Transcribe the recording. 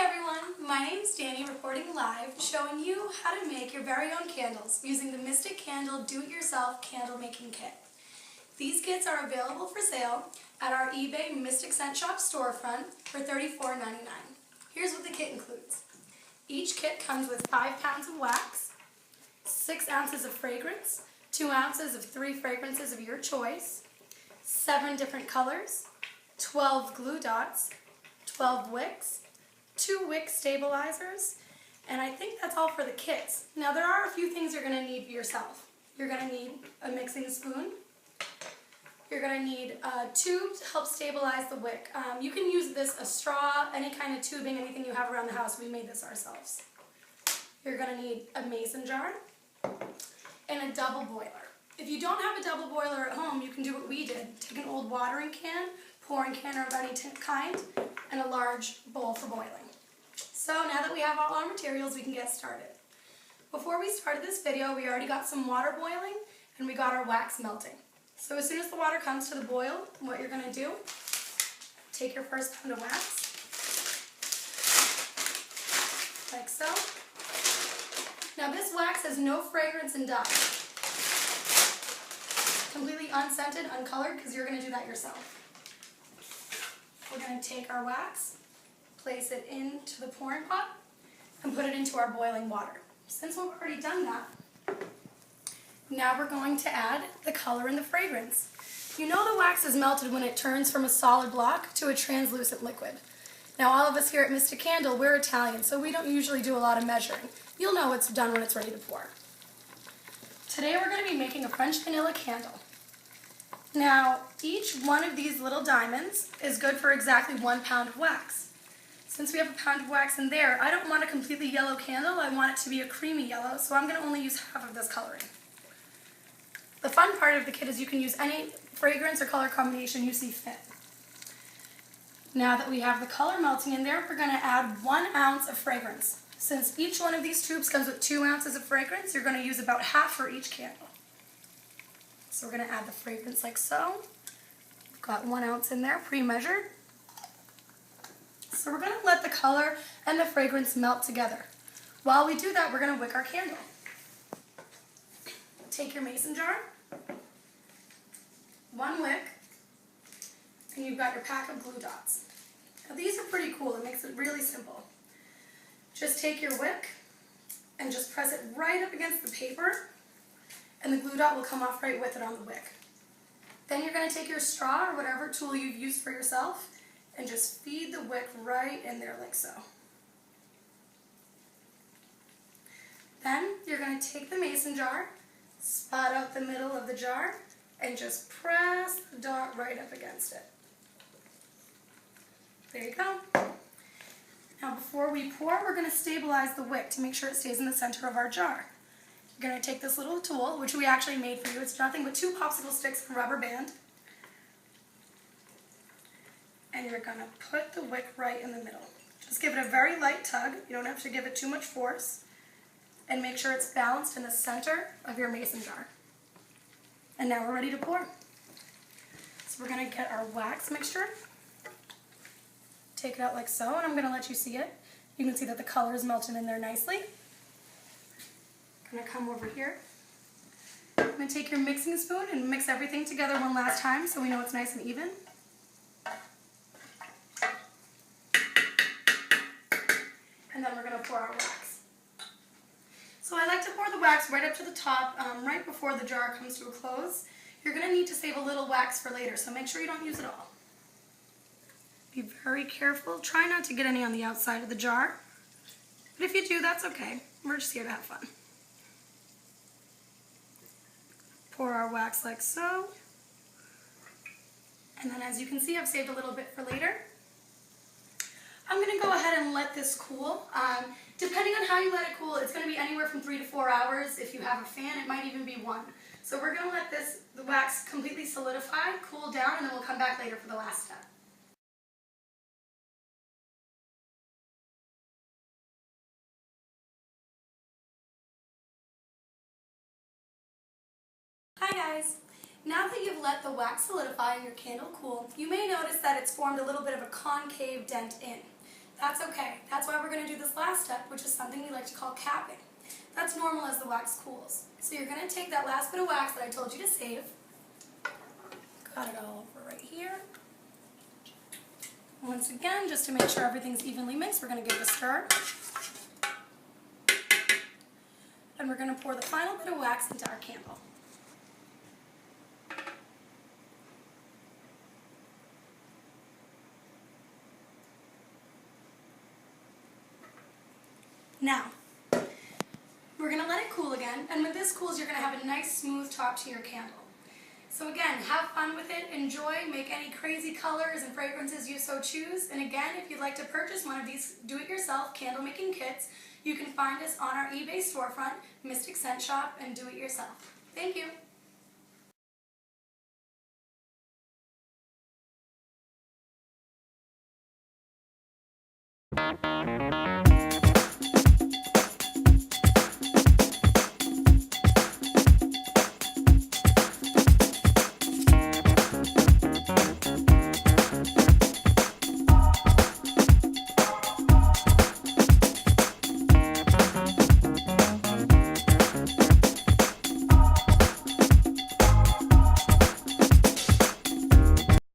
Hi everyone, my name is Danny, reporting live, showing you how to make your very own candles using the Mystic Candle Do-It-Yourself Candle Making Kit. These kits are available for sale at our eBay Mystic Scent Shop storefront for $34.99. Here's what the kit includes. Each kit comes with 5 pounds of wax, 6 ounces of fragrance, 2 ounces of 3 fragrances of your choice, 7 different colors, 12 glue dots, 12 wicks, 2 wick stabilizers, and I think that's all for the kits. Now there are a few things you're going to need yourself. You're going to need a mixing spoon. You're going to need a tube to help stabilize the wick. You can use this, a straw, any kind of tubing, anything you have around the house. We made this ourselves. You're going to need a mason jar and a double boiler. If you don't have a double boiler at home, you can do what we did. Take an old watering can, pouring can of any kind, and a large bowl for boiling. So now that we have all our materials, we can get started. Before we started this video, we already got some water boiling and we got our wax melting. So as soon as the water comes to the boil, what you're going to do, take your first pound of wax, like so. Now this wax has no fragrance and dye. Completely unscented, uncolored, because you're going to do that yourself. We're going to take our wax, place it into the pouring pot, and put it into our boiling water. Since we've already done that, now we're going to add the color and the fragrance. You know the wax is melted when it turns from a solid block to a translucent liquid. Now all of us here at Mystic Candle, we're Italian, so we don't usually do a lot of measuring. You'll know it's done when it's ready to pour. Today we're going to be making a French vanilla candle. Now, each one of these little diamonds is good for exactly 1 pound of wax. Since we have a pound of wax in there, I don't want a completely yellow candle. I want it to be a creamy yellow, so I'm going to only use half of this coloring. The fun part of the kit is you can use any fragrance or color combination you see fit. Now that we have the color melting in there, we're going to add 1 ounce of fragrance. Since each one of these tubes comes with 2 ounces of fragrance, you're going to use about half for each candle. So we're going to add the fragrance like so. We've got 1 ounce in there, pre-measured. So we're going to let the color and the fragrance melt together. While we do that, we're going to wick our candle. Take your mason jar, 1 wick, and you've got your pack of glue dots. Now these are pretty cool. It makes it really simple. Just take your wick and just press it right up against the paper, and the glue dot will come off right with it on the wick. Then you're going to take your straw or whatever tool you've used for yourself and just feed the wick right in there like so. Then you're going to take the mason jar, spot out the middle of the jar, and just press the dot right up against it. There you go. Now before we pour, we're going to stabilize the wick to make sure it stays in the center of our jar. You're going to take this little tool, which we actually made for you. It's nothing but 2 popsicle sticks and a rubber band. And you're going to put the wick right in the middle. Just give it a very light tug. You don't have to give it too much force. And make sure it's balanced in the center of your mason jar. And now we're ready to pour. So we're going to get our wax mixture. Take it out like so, and I'm going to let you see it. You can see that the color is melting in there nicely. I'm going to come over here. I'm going to take your mixing spoon and mix everything together one last time so we know it's nice and even. And then we're going to pour our wax. So I like to pour the wax right up to the top, right before the jar comes to a close. You're going to need to save a little wax for later, so make sure you don't use it all. Be very careful. Try not to get any on the outside of the jar. But if you do, that's okay. We're just here to have fun. Pour our wax like so. And then as you can see, I've saved a little bit for later. I'm going to go ahead and let this cool. Depending on how you let it cool, it's going to be anywhere from 3 to 4 hours. If you have a fan, it might even be 1. So we're going to let the wax completely solidify, cool down, and then we'll come back later for the last step. Hi guys! Now that you've let the wax solidify and your candle cool, you may notice that it's formed a little bit of a concave dent in. That's okay. That's why we're going to do this last step, which is something we like to call capping. That's normal as the wax cools. So you're going to take that last bit of wax that I told you to save. Got it all over right here. Once again, just to make sure everything's evenly mixed, we're going to give it a stir. And we're going to pour the final bit of wax into our candle. Now, we're going to let it cool again, and when this cools, you're going to have a nice smooth top to your candle. So again, have fun with it, enjoy, make any crazy colors and fragrances you so choose, and again, if you'd like to purchase one of these do-it-yourself candle making kits, you can find us on our eBay storefront, Mystic Scent Shop, and do it yourself. Thank you!